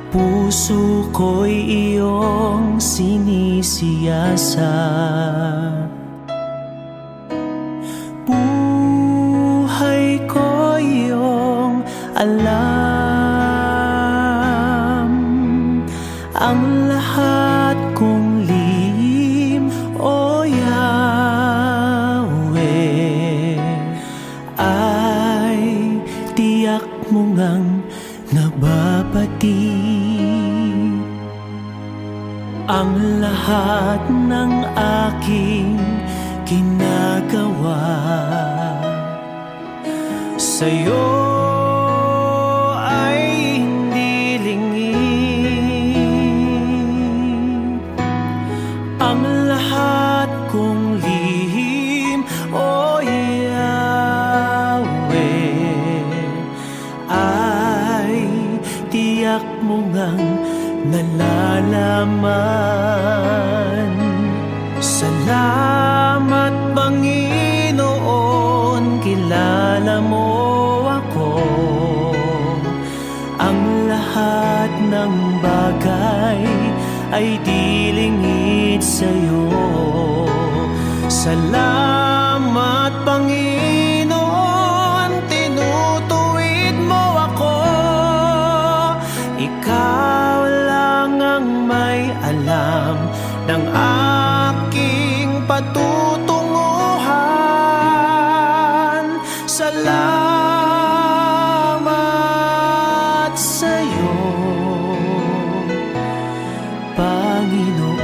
Puso ko'y iyong sinisiyasat, buhay ko iyong alam. Ang lahat kong lihim, O Yahweh, ay tiyak mo ngang nababati. Ang lahat ng aking ginagawa sa'yo ay hindi lingid. Ang lahat kong lihim, O Yahweh, ay tiyak mo ngang nalalaman. Salamat, Panginoon, kilala mo ako. Ang lahat ng bagay ay di lingid sa'yo. Salamat, Panginoon, tinutuwid mo ako. Ikaw lang ang may alam ng aking patutunguhan. Salamat sa'yo, Panginoon.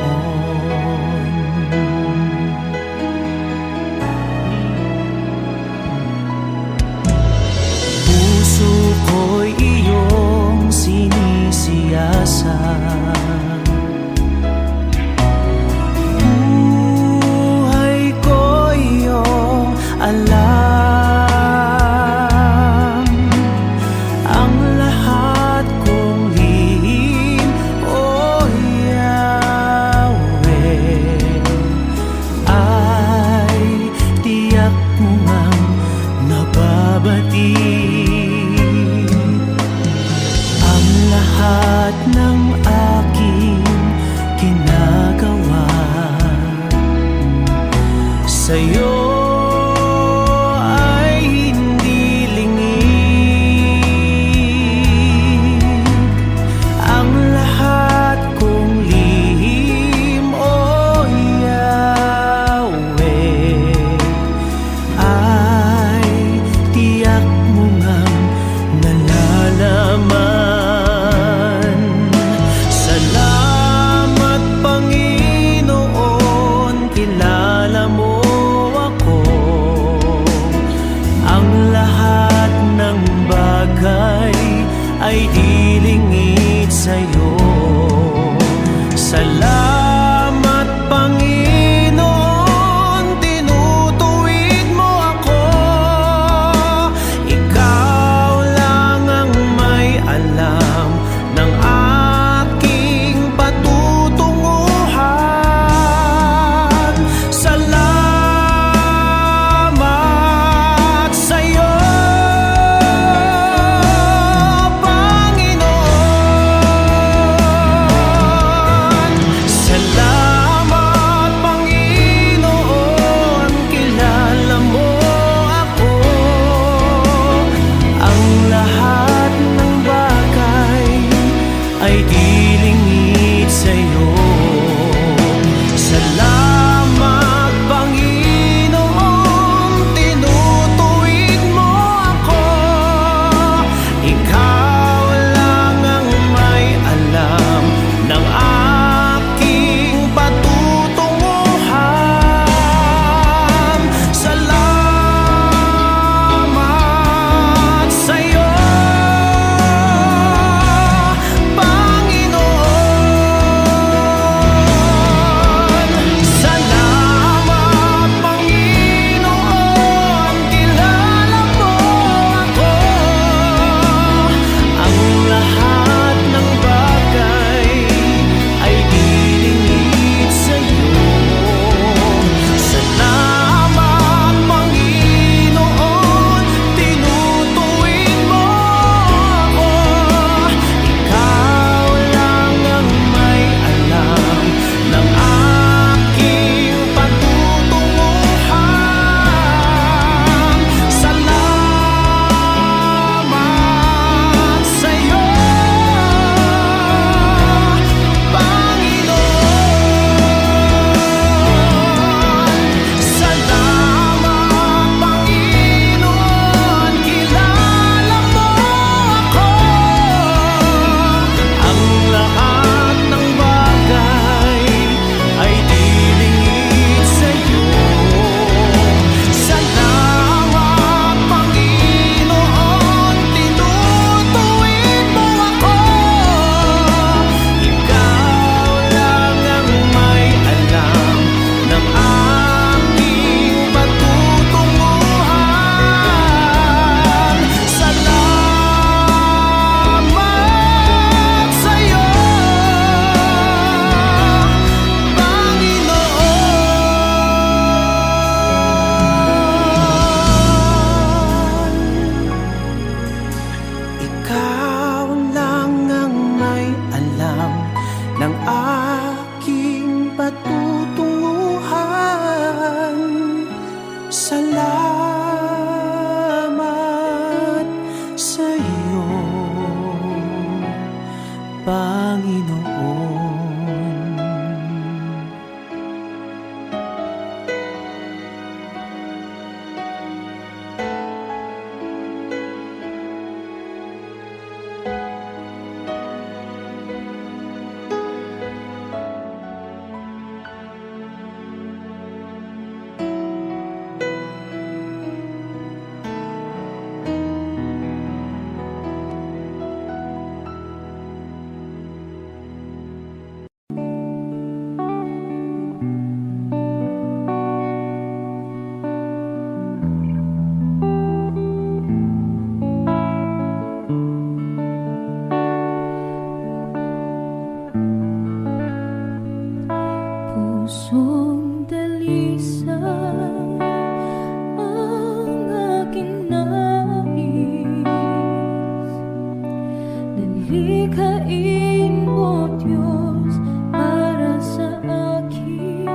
Likhain mo, Diyos, para sa akin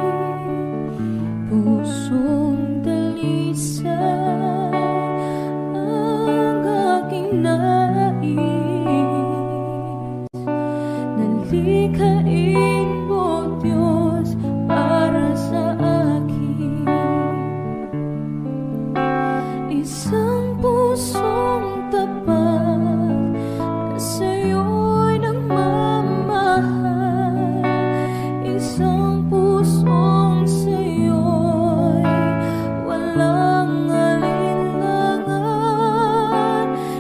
pusong dalisay ang aking nais. Nalikhain mo, Diyos, para sa akin isang pusong tapat na sa'yo'y nagmamahal, isang pusong sa'yo'y walang alinlangan,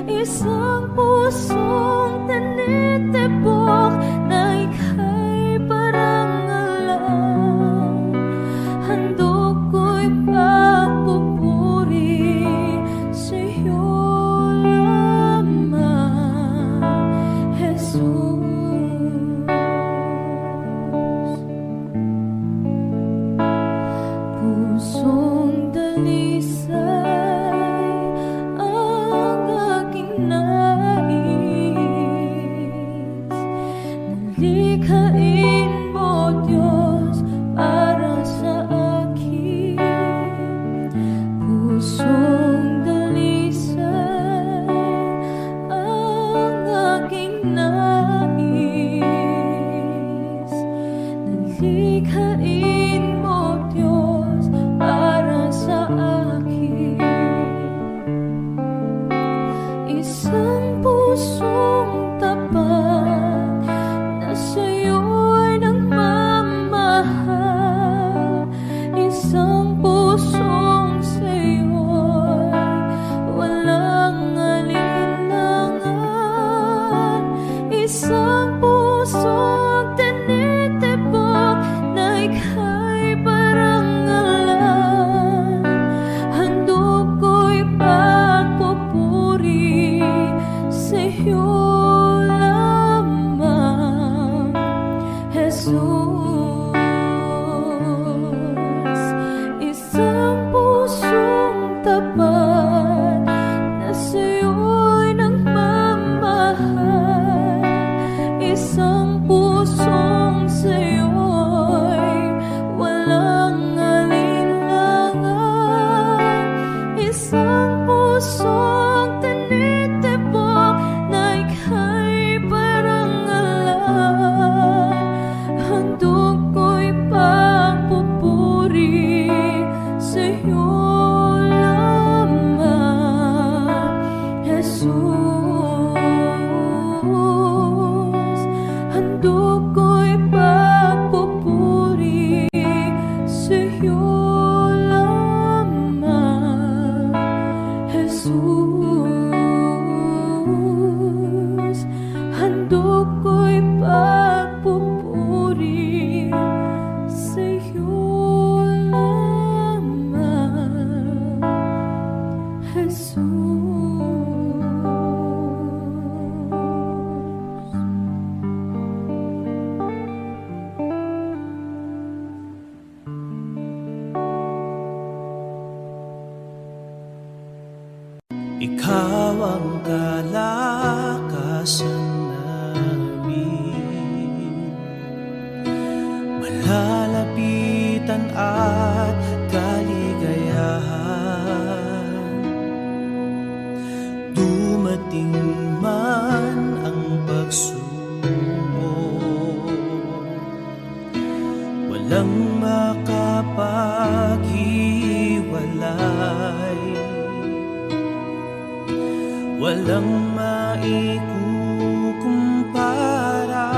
isang pusong tinitibok na ika'y parang alam. Handog ko'y pagpupuri sa'yo lamang, Jesus. Pusong dalisay ang aking nais. Nalikhain mo, Diyos, para sa akin pusong dalisay ang aking nais. Nalikhain mo, Diyos, para sa akin isang pusong tapat na sa'yo'y nagmamahal, isang pusong sa'yo'y walang alinlangan, isang pusong tinitibok na ika'y parang alam. Handog ko'y pagpupuri sa'yo lamang, Jesus. Isang pusong tapat na sa'yo'y nagmamahal, isang pusong sa'yo'y walang alinlangan, isang pusong tinitibok na ika'y parang alam. Handog ko'y pagpupuri sa'yo lamang, Jesus. Handog ko'y pagpupuri sa'yo lamang, Jesus. Handog ko'y pagpupuri sa'yo lamang, Jesus. Ikaw ang kalakasan namin, malalapitan at kaligayahan. Dumating man ang pagsubok, walang makapaghiwalay, walang maikukumpara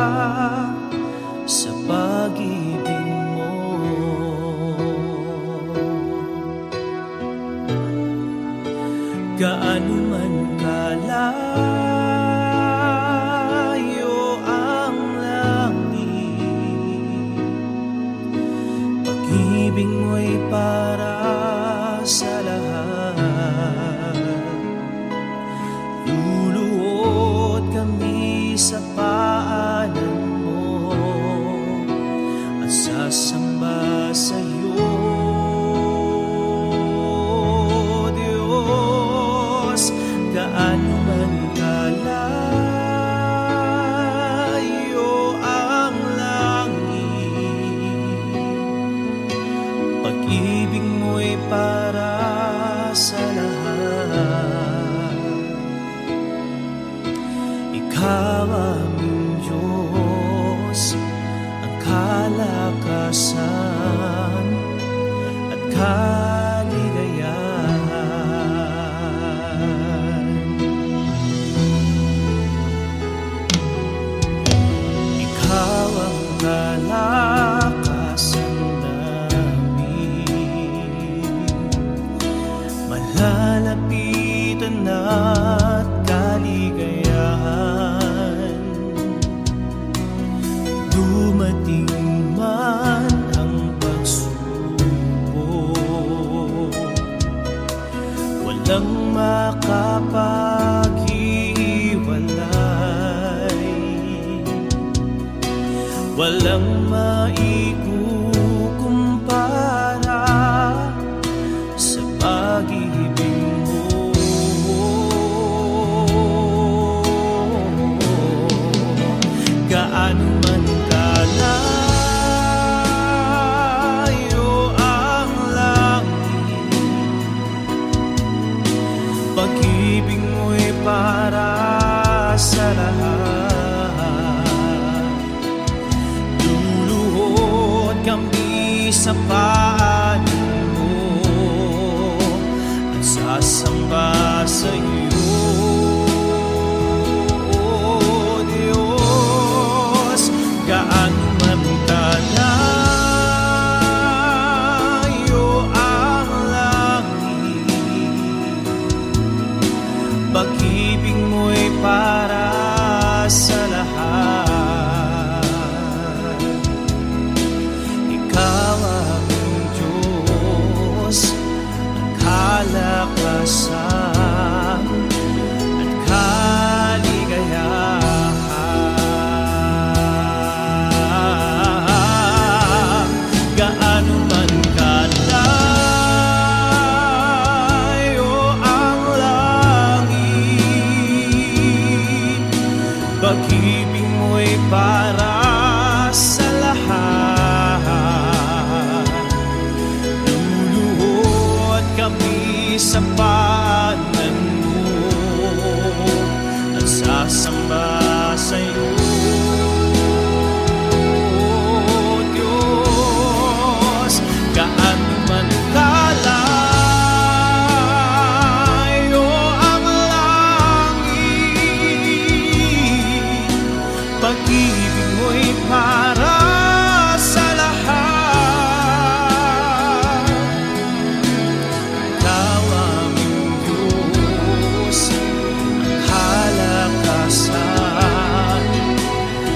sa pag-ibig mo. Gaano man kalayo ang langit, pag-ibig mo'y para sa lahat. Luluhod kami sa paanan mo at Ikaw aming Diyos, ang kalakasan at kaligayahan. Ikaw ang kalakasan namin, malalapitan at kaligayahan. Dumating man ang pagsubok, walang makapaghiwalay, walang maikukumpara sa pag-ibig mo. Gaano man kalayo ang langit, pag-ibig mo'y para sa lahat. Luluhod kami sa paanan mo at sasamba sa iyo. Gaano man kalayo ang langit, pag-ibig mo'y para sa lahat. Ikaw aming Diyos, ang kalakasan at kaligayahan. Gaano man kalayo ang langit, pag-ibig mo'y para sa lahat. Luluhod kami sa paanan mo at sasamba sa iyo. Gaano man kalayo ang langit, pag-ibig mo'y para sa lahat. Ikaw aming Diyos, ang kalakasan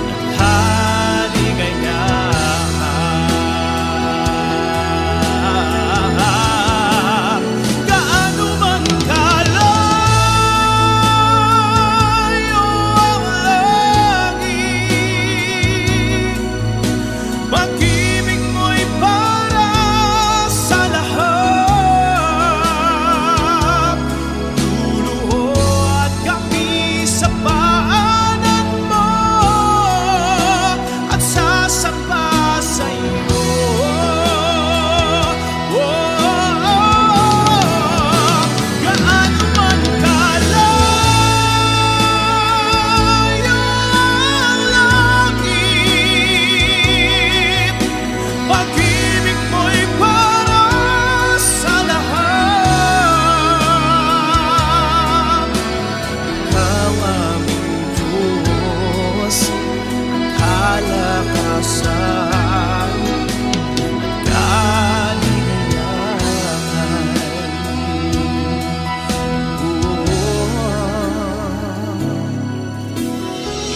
at kaligayahan. Gaano man kalayo ang langit, pag-ibig mo'y para sa lahat. Luluhod kami sa paanan mo at sasamba sa iyo. Gaano man kalayo ang langit, pag-ibig mo'y para sa lahat. Ikaw aming Diyos, ang kalakasan at kaligayahan.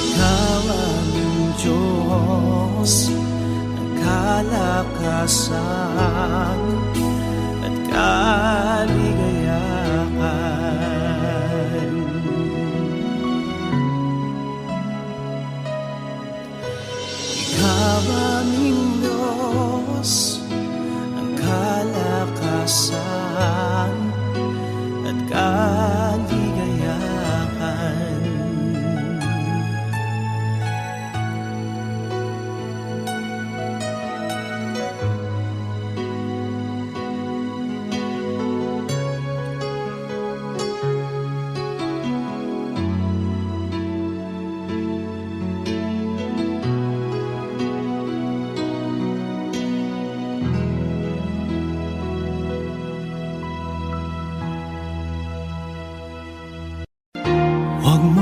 Ikaw aming Diyos, ang kalakasan at kaligayahan. Ikaw aming Diyos, ang kalakasan at kaligayahan.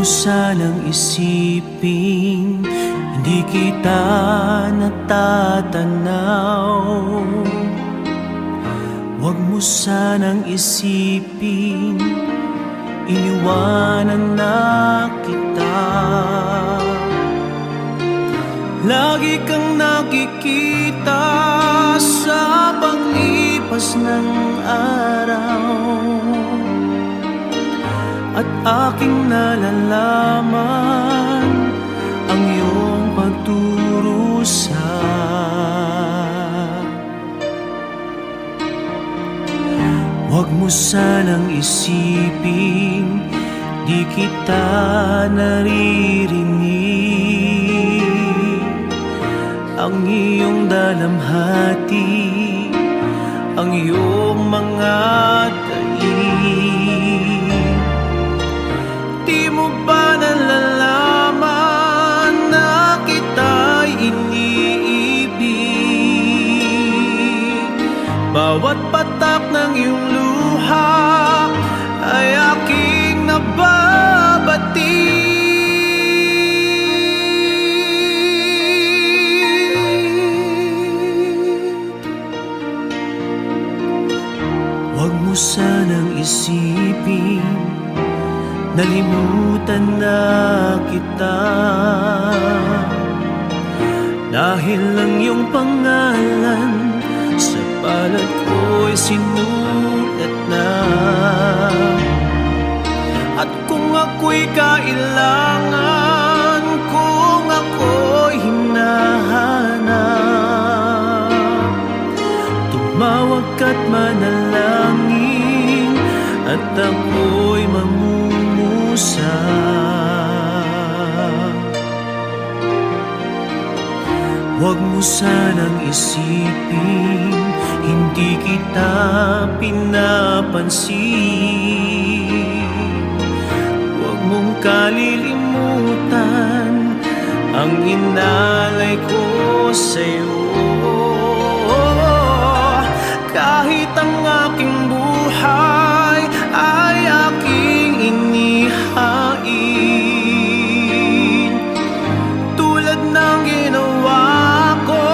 sanang isiping hindi kita natatanaw. Huwag mo sanang isiping iniwanan na kita. Lagi kang nakikita sa paglipas ng araw, at aking nalalaman ang iyong pagdurusa. Huwag mo sanang isiping di kita naririnig. Ang iyong dalamhati, ang iyong mga daig. Di mo ba nalalaman na kita'y iniibig? Bawat patak ng iyong luha ay aking nababati. Huwag mo sanang isipin nalimutan na kita, dahil ang iyong pangalan sa palad ko'y sinulat na. At kung ako'y kailangan, kung ako'y hinahanap, tumawag ka't manalangin at ako'y mangumusa. Huwag mo sanang isipin hindi kita pinapansin. Huwag mong kalilimutan ang inalay ko sa'yo. Kahit ang aking buhay ay aking inihain, tulad ng ginawa ko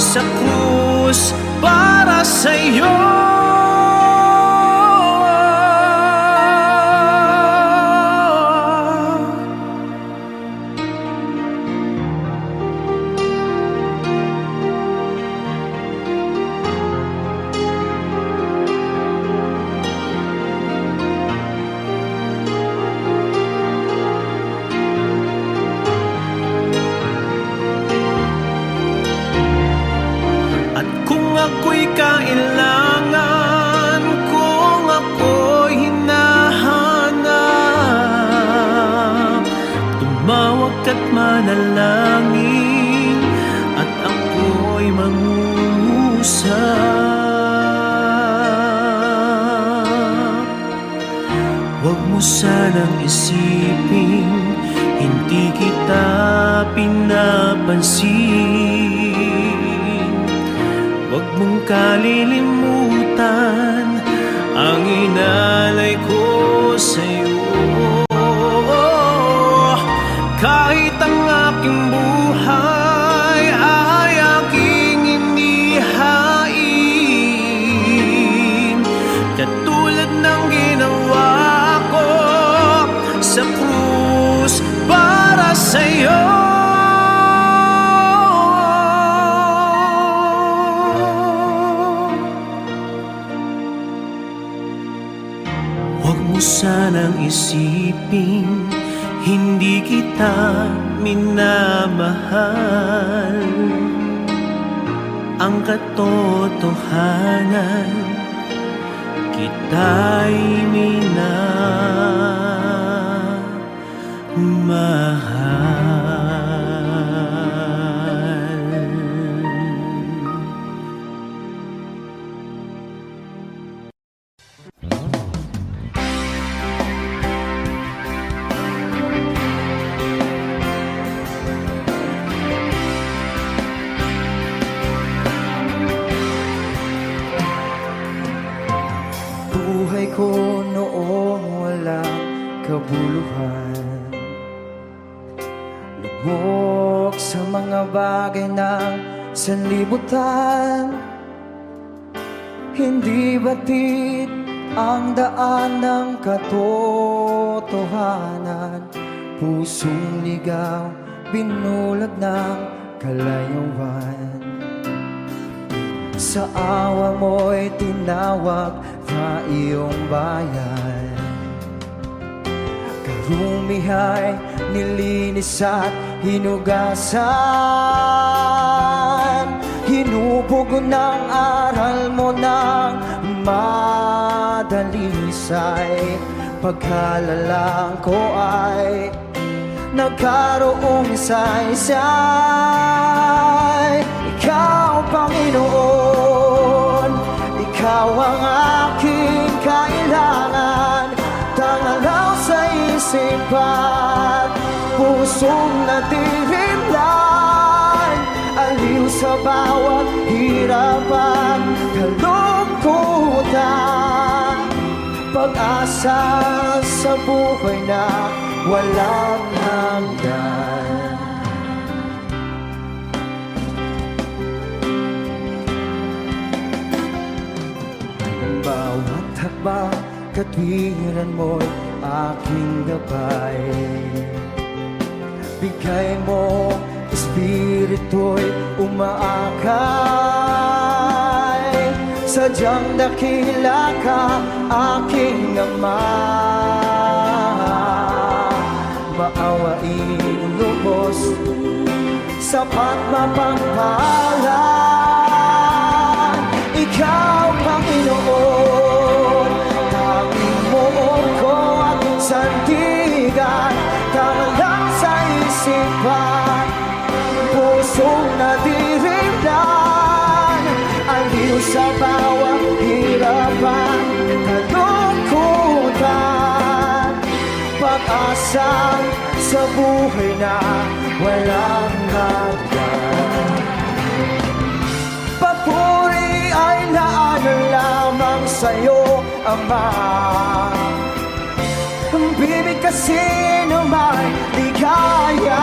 sa krus para sa'yo. Ako'y kailangan, kung ako'y hinahanap, tumawag ka't manalangin at ako'y mangusap. Huwag mo sanang isipin hindi kita pinapansin. Huwag mong kalilimutan ang inalay ko sa'yo. Kahit ang aking buhay ay aking inihain, katulad ng ginawa ko sa krus para sa'yo. Huwag mo sanang isiping hindi kita minamahal. Ang katotohanan, kita'y Buhay ko noong walang kabuluhan, Tumugok sa mga bagay ng sanlibutan. Hindi batid ang daan ng katotohanan. Pusong ligaw, binulag ng kalayuan. Sa awa mo'y tinawag na iyong bayan. Karumihay, nilinis at hinugasan. Hinubog ng aral mo ng madalisay. Pagkalalang ko ay nagkaroong saysay. Ikaw, Panginoon, ikaw ang aking kailangan. Tangalaw sa isipan, pusong natirimlan. Aliw sa bawat hirapan, kalungkutan. Pag-asa sa buhay na walang hanggan. Bawat hakbang, katwiran mo'y aking gabay. Bigay mo, espiritu'y umaakay. Sadyang dakila ka, aking Ama. Maawain lubos, sapat mapangpalan. Ikaw, Panginoon, tanging mo ko at sandigan. Tanglang sa isipan, pusong nadirimlan. Aliw sa bawat hirapan, kalungkutan. Pag-asa sa buhay na walang hanggan. Papuri ay naanan lamang sa'yo, Ama. Bibig kasi naman ligaya.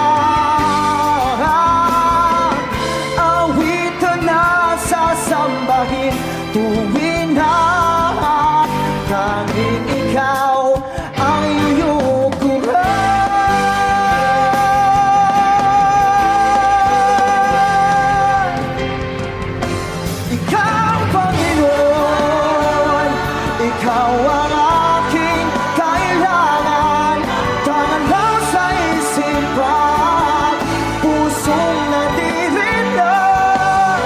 Awitan na sasambahin tuwin na tanging ikaw ang iyong kuhan. Ikaw, Panginoon, ikaw ang aking kailangan. Tangalaw sa isipan, pusong nadirinlan.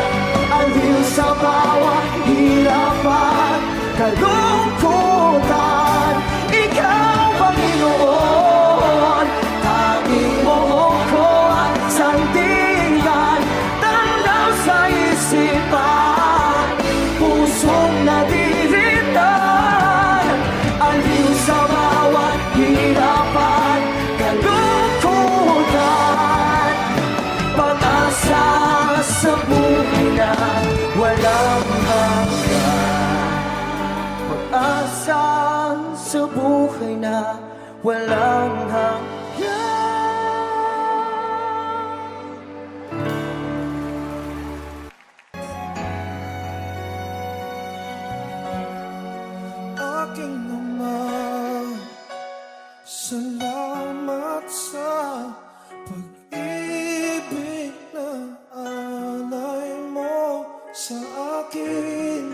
Aliw sa bawat hirapan, kalungkutan. Ikaw, Panginoon, tanging mo ko at sandigan. Tanglaw sa isipan, pusong nadirinlan. Aliw sa bawat hirapan, kalungkutan. Pag-asa sa buhay na walang hanggan. Pag-asa sa buhay na walang hanggan. Aking Ama, salamat sa pag-ibig na alay mo sa akin.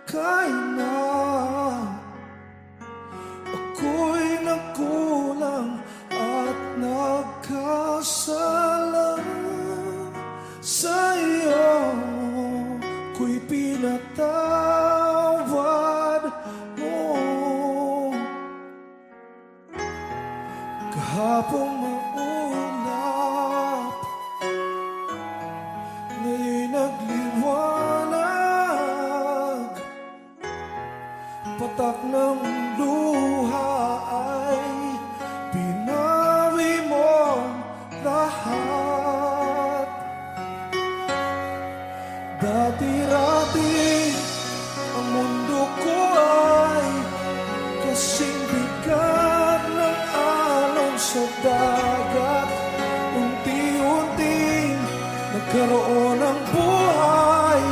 Kahit na ako'y nagkulang at nagkasala, sa iyo ko'y pinatawad mo. Kahapon maulap, ngayon'y nagliwanag. Patak ng luha ay pinawi mo lahat. Dati-rati ang mundo ko ay kasing bigat ng alon sa dagat. nagkaroon ng buhay,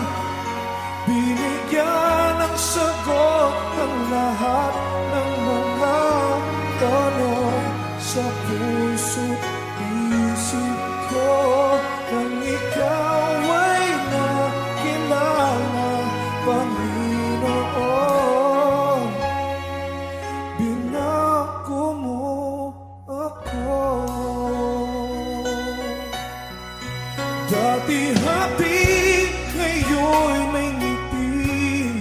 binigyan ng sagot ang lahat ng mga tanong sa puso't isip ko. Nang ikaw ay nakilala, Panginoon, binago mo ako. Dati happy, ngayon may ngiti.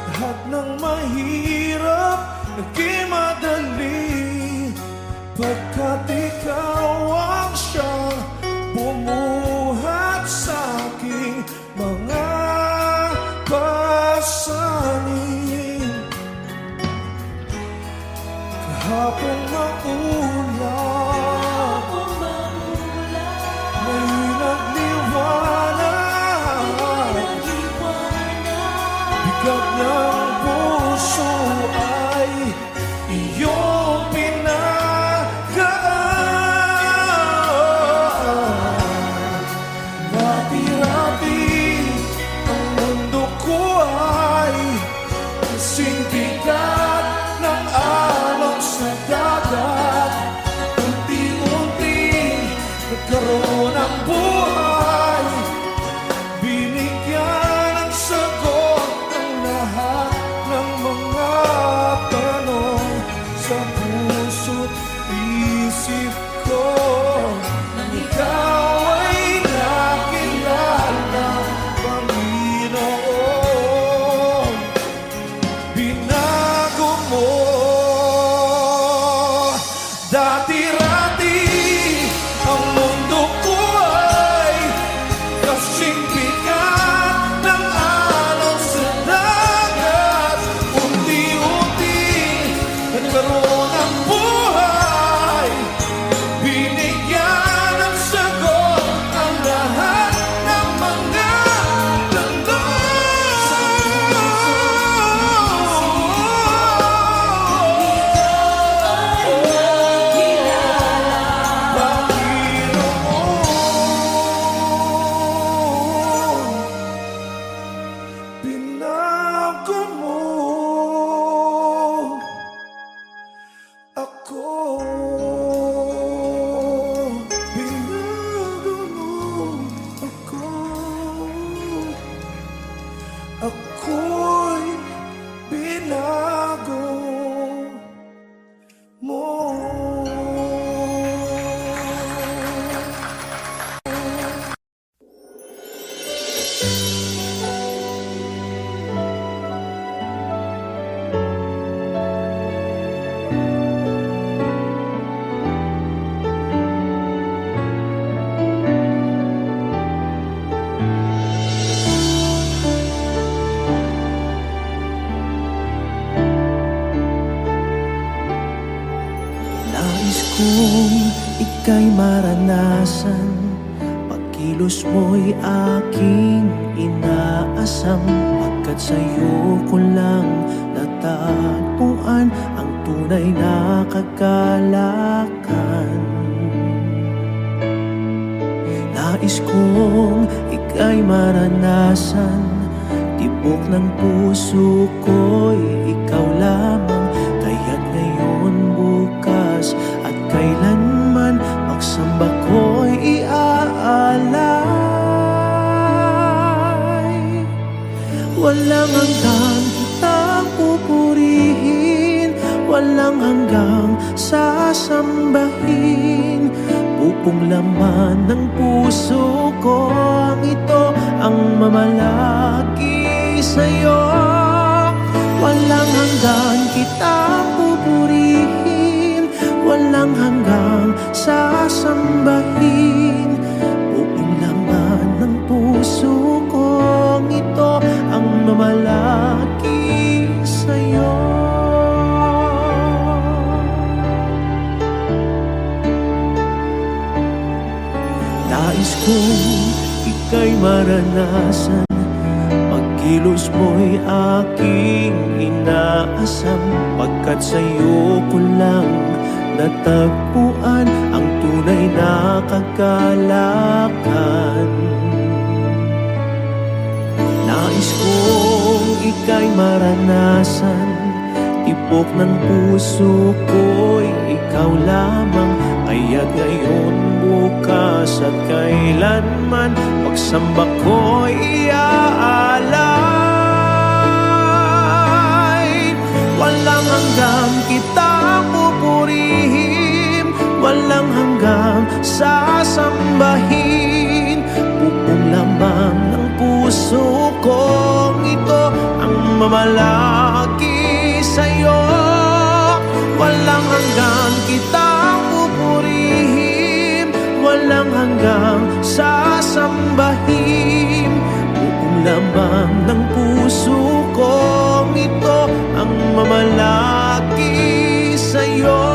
Lahat ng mahirap, naging madali. Pagkat ikaw ang siyang bumuhat sa aking mga pasanin. Kahapon maulan, may nagliwanag. Bigat ng puso ay iyong pinagaan. Rati-rati ang mundo ko ay kasing bigat ng alon sa dagat. Unti-unti nagkaroon ng buhay, binigyan ng sagot ang lahat ng mga tanong sa puso't isip ko. Nang ikaw ay nakilala, Panginoon, binago mo. Dati-rati ang mundo ko ay kasing bigat ng alon sa dagat. Unti-unti nagkaroon ng buhay, binigyan ng sagot ang lahat ng mga Panginoon, binago mo ako. Binago mo ako. Ako'y binago mo. Nais kong ika'y maranasan, pagkilos mo'y aking inaasam. Pagkat sa'yo ko lang natagpuan ang tunay na kagalakan. Nais kong ika'y maranasan, tibok ng puso ko'y ikaw lamang. Kaya't ngayon, bukas at kailanman, pagsamba ko'y iaalay. Walang hanggang kitang pupurihin, walang hanggang sasambahin. Pupong laman ng puso ko ang ito ang mamalaki sa'yo. Walang hanggan kitang pupurihin, walang hanggang sasambahin. Buong laman ng puso kong ito ang mamalaki sa'yo. Nais kong ika'y maranasan, pagkilos mo'y aking inaasam. Pagkat sa'yo ko lang natagpuan ang tunay na kagalakan. Nais kong ika'y maranasan, tibok ng puso ko'y ikaw lamang. Kaya't ngayon, bukas at kailanman, pagsamba ko'y iaalay. Walang hanggang kitang pupurihin, walang hanggang sasambahin. Buong laman ng puso kong ito ang mamalaki sa'yo. Walang hanggang kitang pupurihin, walang hanggang sasambahin. Buong laman ng puso kong ito ang mamalaki sa'yo.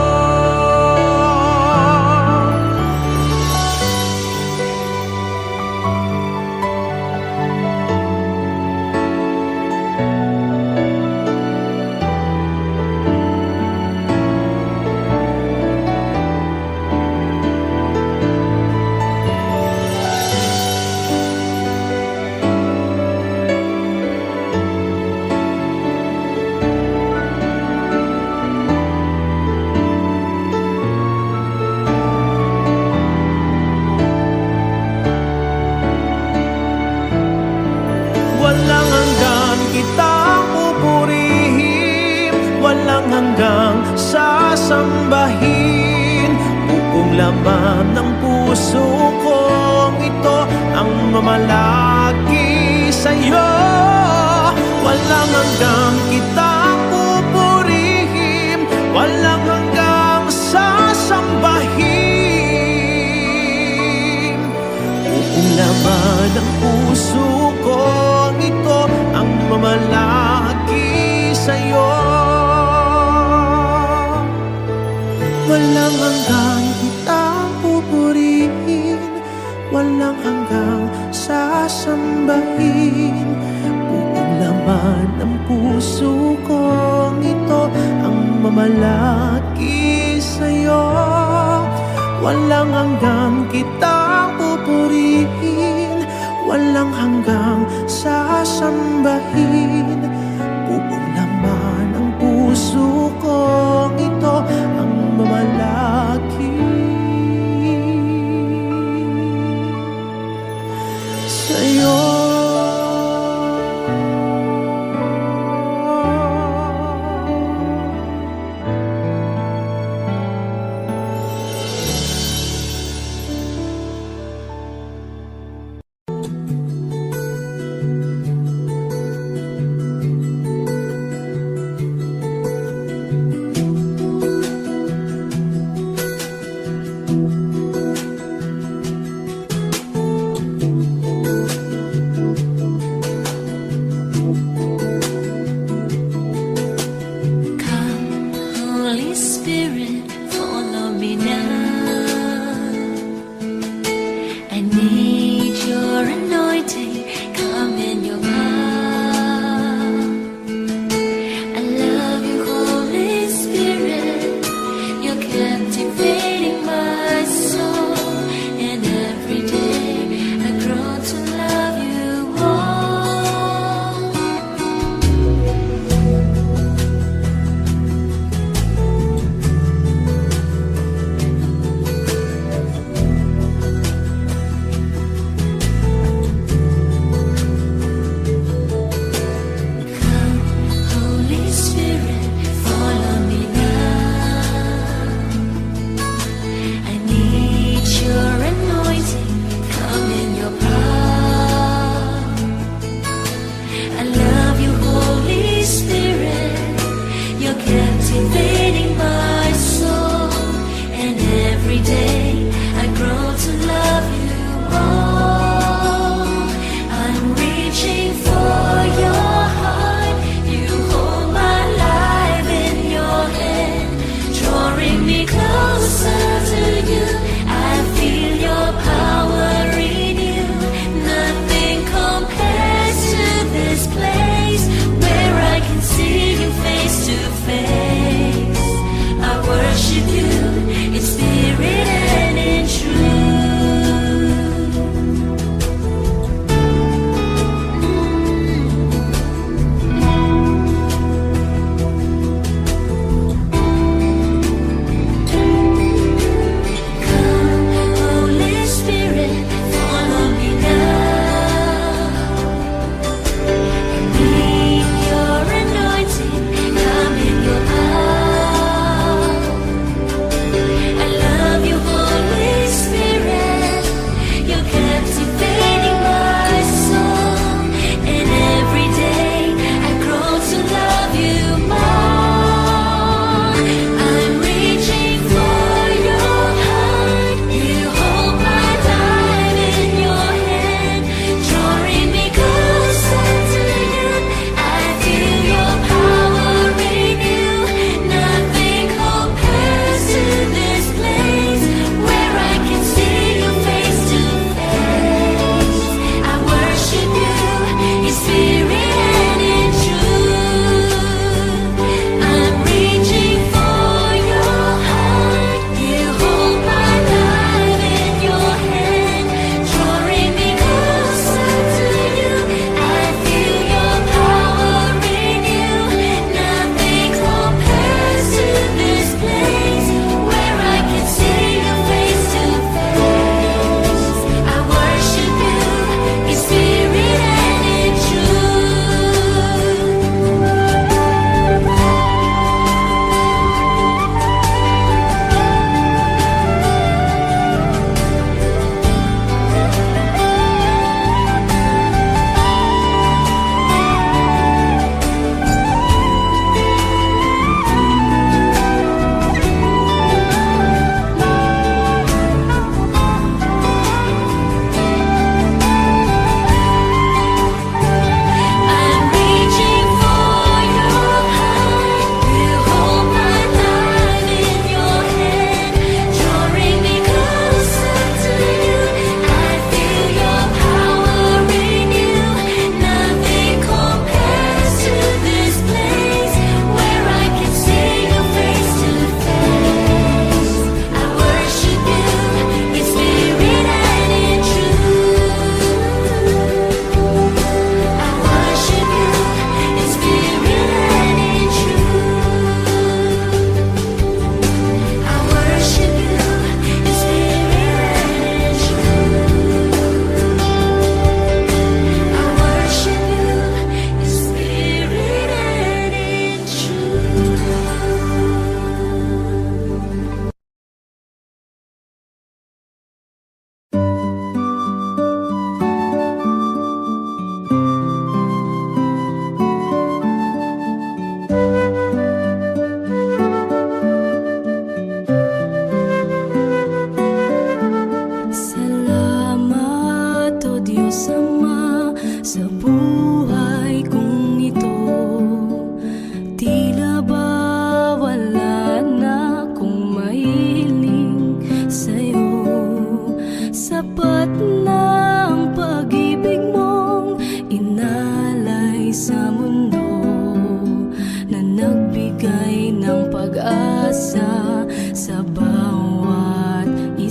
Walang hanggang kitang pupurihin, walang hanggang sasambahin. Buong laman ng puso kong ito ang mamalaki sa'yo. Walang hanggang kitang pupurihin, walang hanggang sasambahin. Buong laman ng puso kong ito ang mamalaki sa'yo. Walang hanggang kitang pupurihin, walang hanggang sasambahin. Buong laman ng puso kong ito ang mamalaki sa'yo. Walang hanggang kitang pupurihin, walang hanggang sasambahin. Buong laman ng puso kong ito ang mamalaki sa'yo.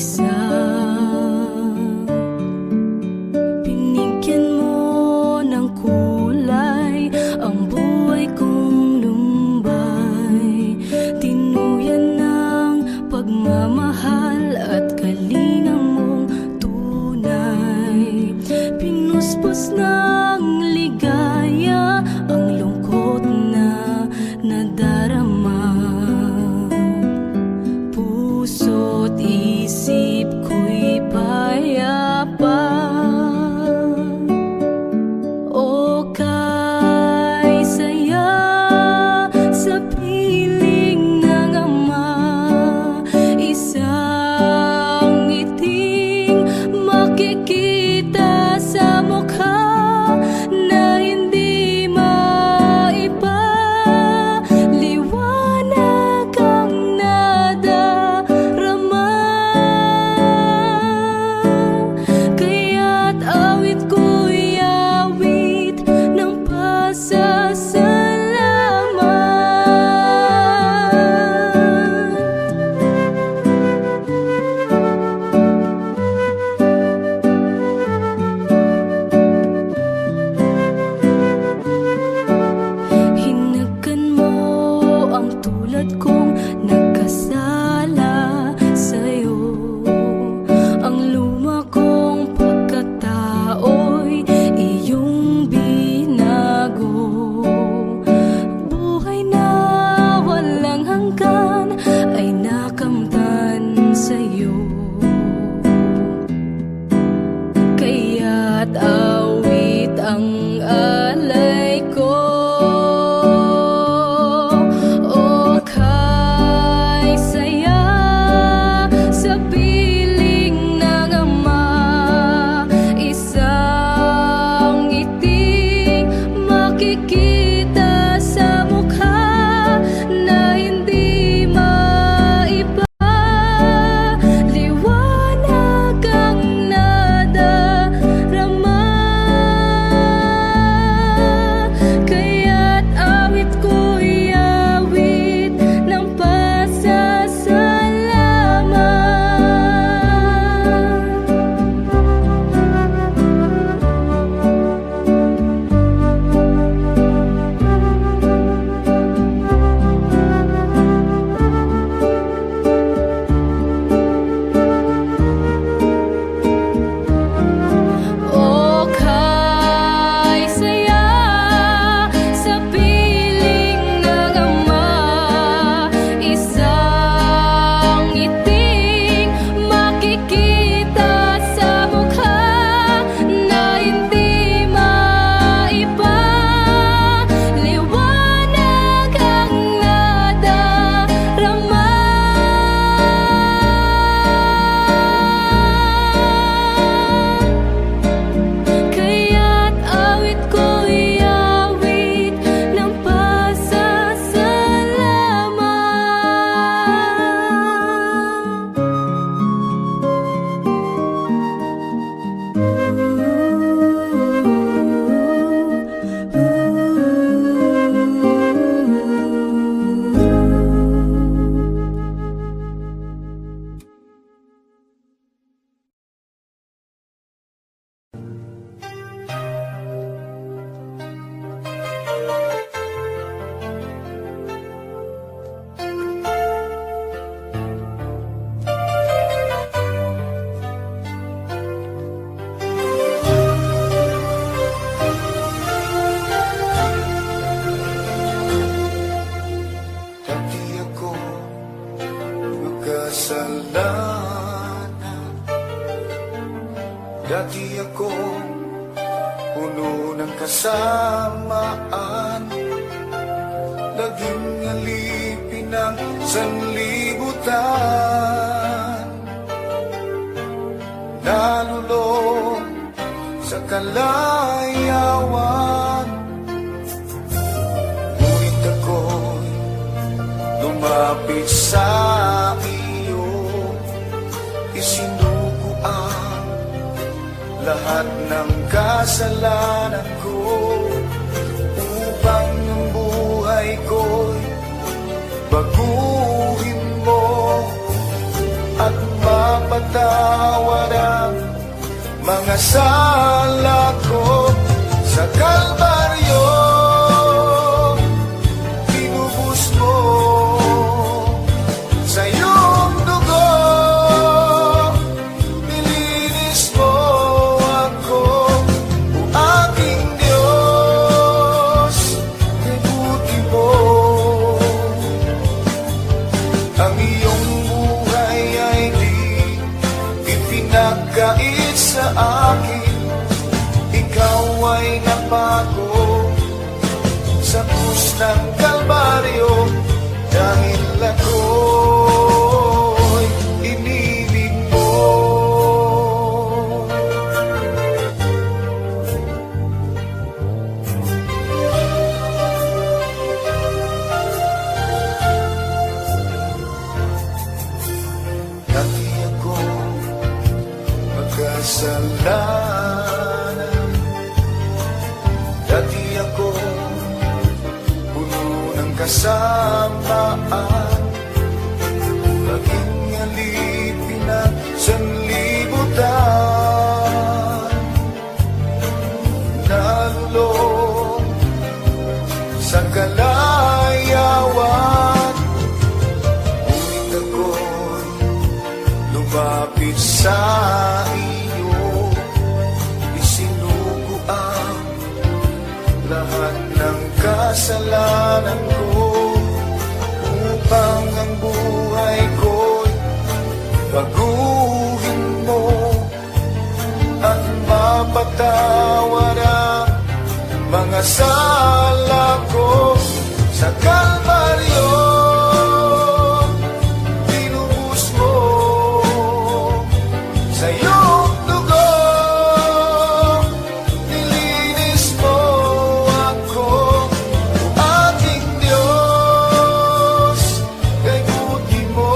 isa. Binigyan mo ng kulay ang buhay kong lumbay. Tinuyan ng pagmamahal at kalinga mong tunay. Pinuspos ng ligaya ang lungkot na nadarama. Puso't isip ko'y payapa. O kay saya sa piling ng ama, isang ngiting makikita sa mukha na hindi maiba. Liwanag ang nadarama, kaya't awit ko'y awit ng pasasalamat. Hinagkan mo ang tulad kong nagkasala sa'yo. Ang luma kong pagkatao'y iyong binago. Buhay na walang hanggan ay nakamtan sa'yo. Kaya't awit ang alay ko. O kay saya sa piling ng ama, isang ngiting makikita sa mukha na hindi maiba. Liwanag ang nadarama, kaya't awit ko'y awit ng pasasalamat. O kay saya sa piling ng ama, isang ngiting makikita sa mukha na hindi maiba. Liwanag ang nadarama, kaya't awit ko'y awit ng pasasalamat. Dati ako makasalanan. Dati ako puno ng kasamaan. Naging alipin ng sanlibutan. Nalulong sa kalayawan. Ngunit ako'y lumapit sa iyo. Isinuko ang lahat ng kasalanan ko upang ang buhay ko'y baguhin mo at mapatawad ang mga sala ko sa Kalbaryo. Tinubos mo sa iyong dugo, nilinis mo ako, o aking Diyos, kay buti mo. Ang iyong buhay ay di ipinagkait sa akin. Ikaw ay napako sa krus ng Kalbaryo, dahil ako'y inibig mo. Dati ako magkasalanan, dati ako puno ng kasamaan, naging alipin na sanlibutan, nalulong sa kalayawan. Ngunit ako'y lumapit sa iyo, isinuko ang lahat ng kasalanan ko, upang ang buhay ko'y baguhin mo at mapatawad ang mga sala ko sa Kalbaryo. Tinubos mo sa iyong dugo, nilinis mo ako, o aking Diyos, kay buti mo.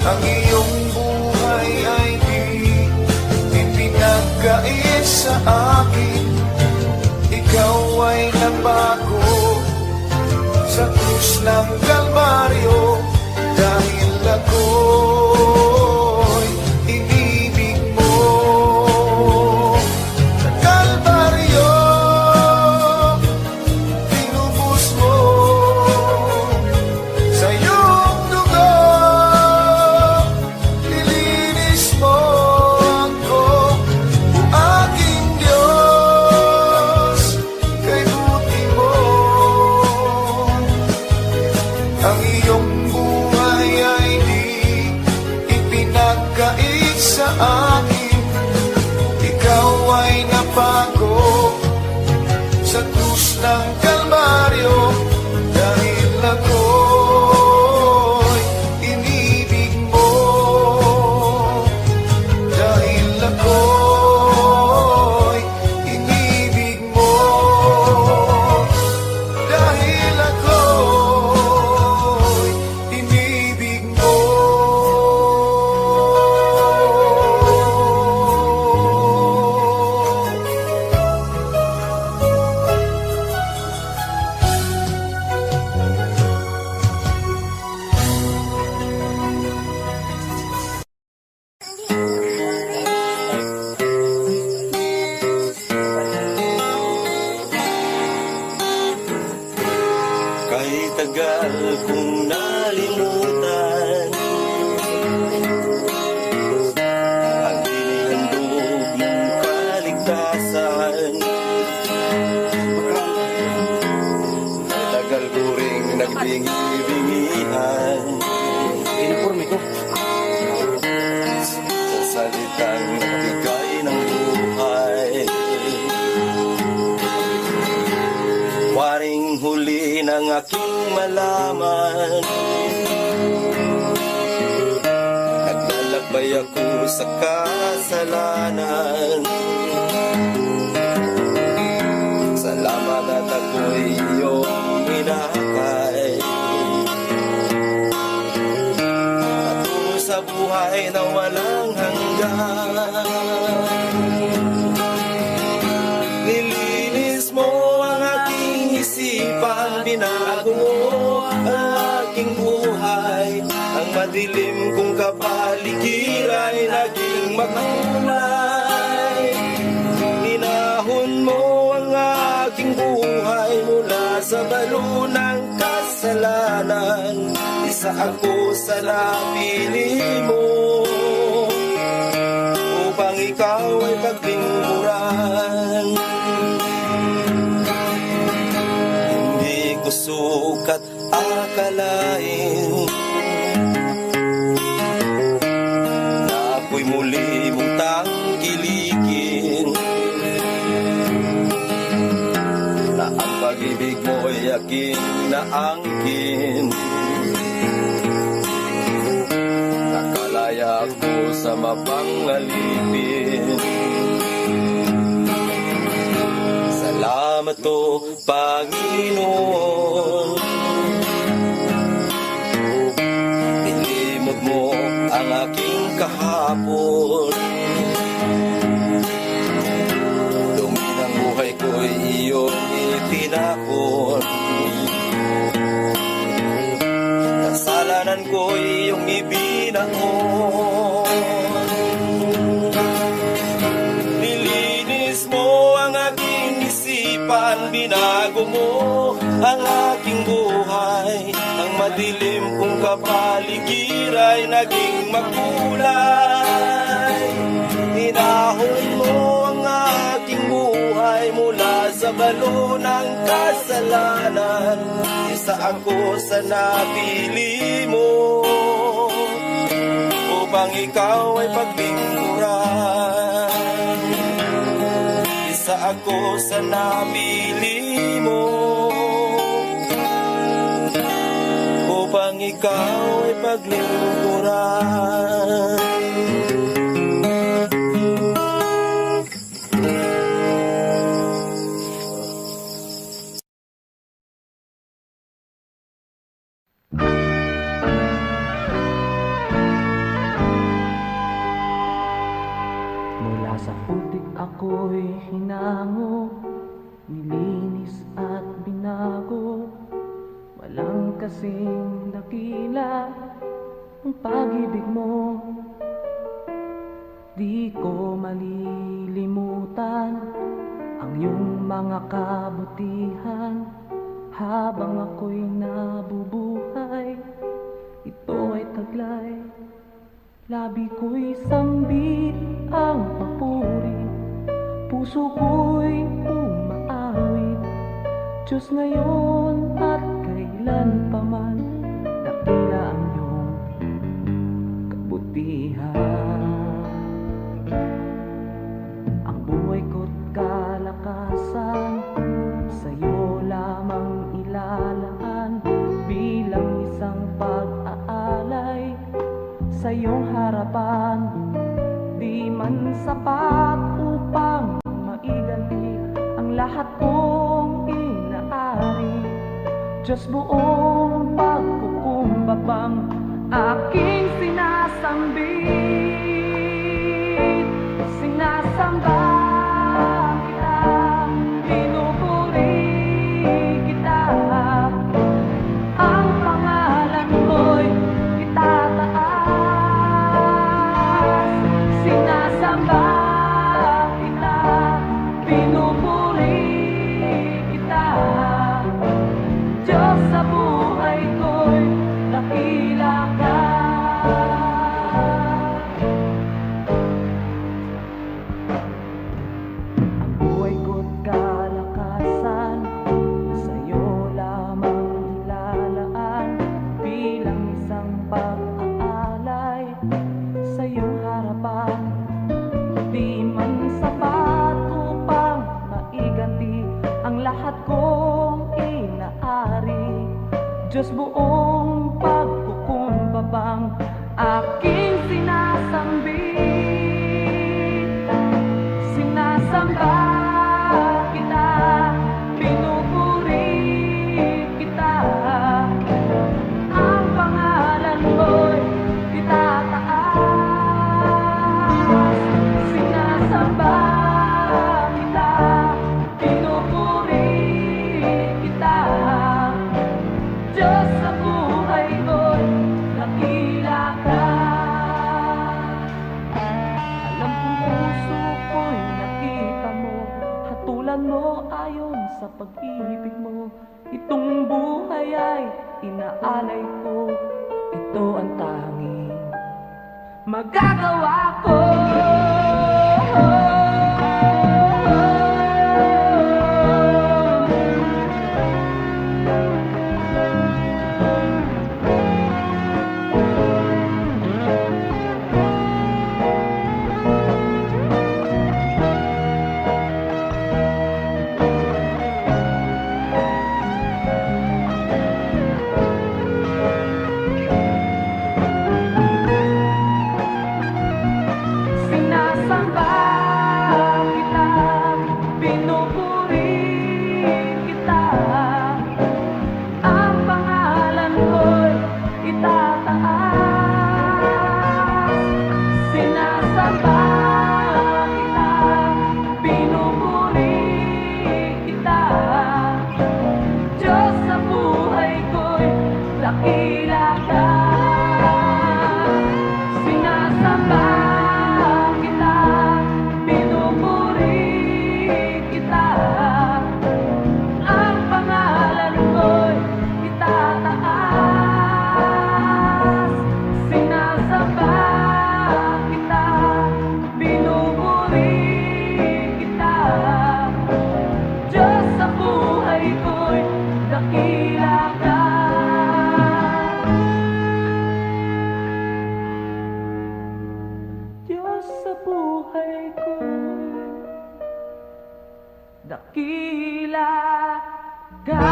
Ang iyong buhay ay di ipinagkait sa akin. Ikaw ay napako sa krus ng Kalbaryo, dahil ako'y inibig mo. Sa Kalbaryo, tinubos mo sa iyong dugo, nilinis mo ako, o aking Diyos, kay buti mo. Ang iyong buhay ay di ipinagkait sa akin. Ikaw ay napako sa krus ng Kalbaryo, dahil ako'y inibig mo. Dahil ako'y inibig mo. Dahil ako'y inibig mo. Kahit tagal kong nalimutan ang inihandog mong kaligtasan, tagal ko ring nagbingi-bingihan sa salitang nagbigay ng buhay. Waring huli ng aking malaman, naglalakbay ako sa kasalanan. Salamat at ako'y iyong hinakay, patungo sa buhay na walang hanggan. Nilinis mo ang aking isipan, binago mo ang aking buhay, ang madilim kong kapaligiran ay naging magkulay. Inahon mo ang aking buhay mula sa balo ng kasalanan. Isa ako sa napili mo upang ikaw ay paglingkuran. Hindi ko sukat akalain na ako'y muli mong tangkilikin, na ang pag-ibig mo'y aking naangkin. Nakalaya ako sa mapangalipin. Salamat o Panginoon, nilimot mo ang aking kahapon. Dumi ng buhay ko'y iyong itinapon. Kasalanan ko'y iyong ibinaon. Nilinis mo ang aking isipan, binago mo ang aking buhay. Ang madilim kong kapaligiran ay naging makulay. Inahon mo ang aking buhay mula sa balo ng kasalanan. Isa ako sa napili mo upang ikaw ay paglingkuran. Isa ako sa napili mo upang ikaw ay paglingkuran. Mula sa putik ako'y hinango, nilinis at binago. Walang kasing dakila ang pag-ibig mo. Di ko malilimutan ang iyong mga kabutihan. Habang ako'y nabubuhay, ito ay taglay. Labi ko'y sambit ang papuri, puso ko'y umaawit. Diyos ngayon at kailanpaman, dakila ang iyong kabutihan. Ang buhay ko't kalakasan, sa'yo lamang ilalaan. Bilang isang pag-aalay sa iyong harapan, di man sapat upang maiganti ang lahat kong inaari. Diyos, buong pagkukumbabang aking sinasambit. Sinasamba kita, pinupuri kita. Ang pangalan mo'y itataas. Sinasamba kita, pinupuri kita. Diyos, sa buhay ko'y dakila ka. Ang buhay ko't kalakasan, sa'yo lamang ilalaan. Bilang isang pag-aalay sa iyong harapan, di man sapat upang maiganti ang lahat kong inaari. Diyos, buong pagkukumbabang aking sinasambit. Sinasamba kita, pinupuri kita. Ang pangalan mo'y itataas. Sinasamba kita, pinupuri kita. Diyos, sa buhay ko'y dakila sa pag-ibig mo. Itong buhay ay inaalay ko. Ito ang tanging magagawa ko. Sinasamba kita, pinupuri kita, ang pangalan ko'y itataas. Sinasamba kita, pinupuri kita, Diyos sa buhay ko'y dakila ka. Sinasamba kita, pinupuri kita, ang pangalan ko'y itataas. Sinasamba kita, pinupuri kita, Diyos sa buhay ko'y dakila ka. Diyos sa buhay ko'y dakila ka.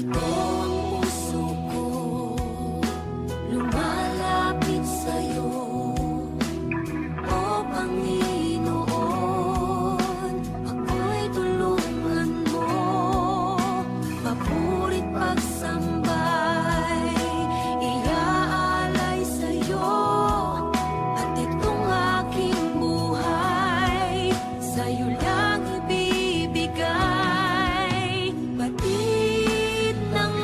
Ito ang puso ko, lumalapit sa'yo. O Panginoon, ako'y tulungan mo. Papurit pagsambay, iaalay sa'yo. At itong aking buhay, sa'yo lang ibibigay. Batid ng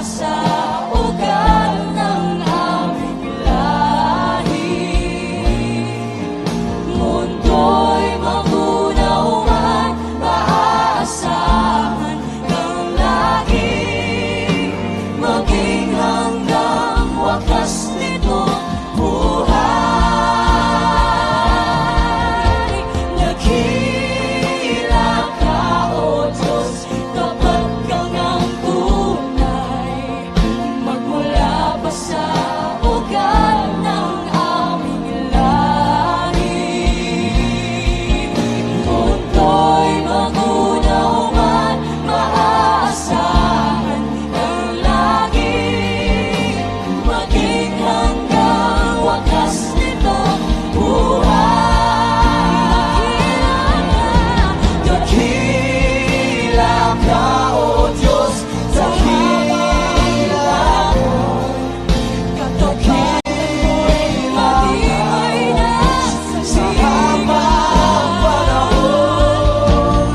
sa ugat ng aming lahi. Mundo'y magunawan, maaasahan kang lagi, maging hanggang wakas nitong buhay. Dakila ka, O Diyos, tapat kang ang tunay, magmula pa sa ugat ng aming lahi. Mundo'y magunawan, maaasahan kang lagi, maging hanggang wakas nitong buhay. Dakila ka, O Diyos, dakila katapat mo'y matibay na sa habang panahon.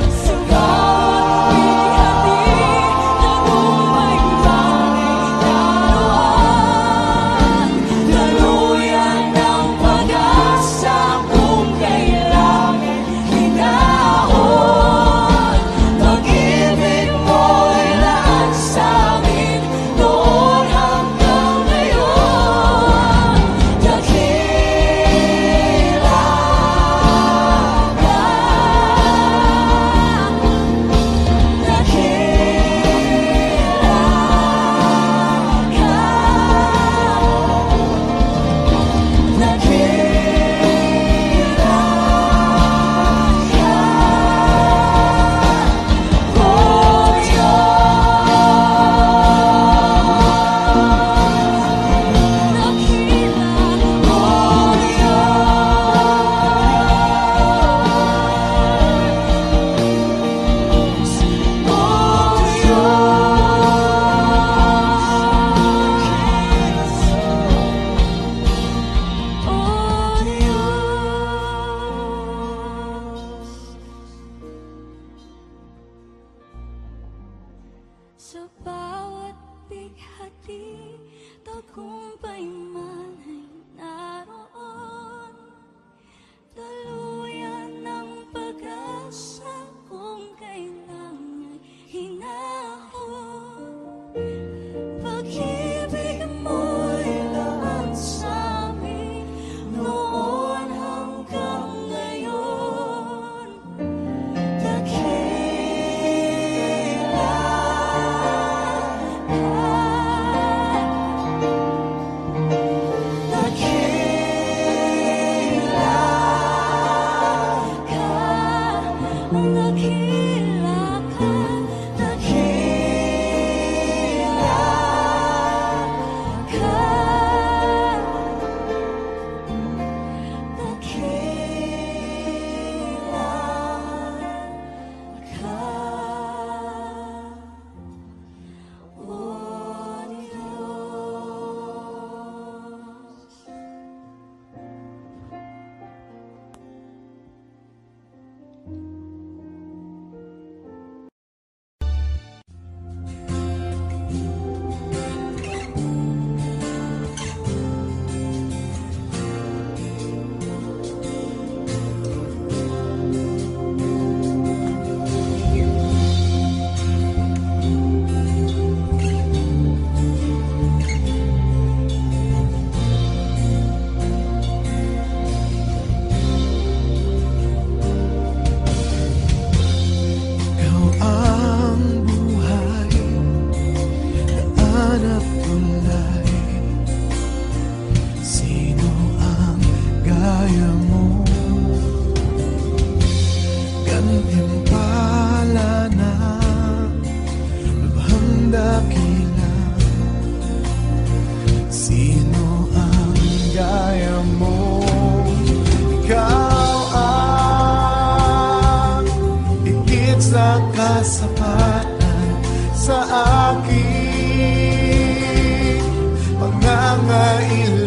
Sa bawat bigati, tagumpay langit naroon. Daluyan ng pag-asa kung kailangan hinahon. Pag-ibig mo'y laan sa'min noon hanggang ngayon. Dakila ka, sa bawat bighati, tagumpay man ay naroon. Daluyan ng pag-asa kung kailangan hinahon. Pag-ibig mo'y laan sa'min noon hanggang ngayon. Dakila kasapatan sa aking pangangailangan.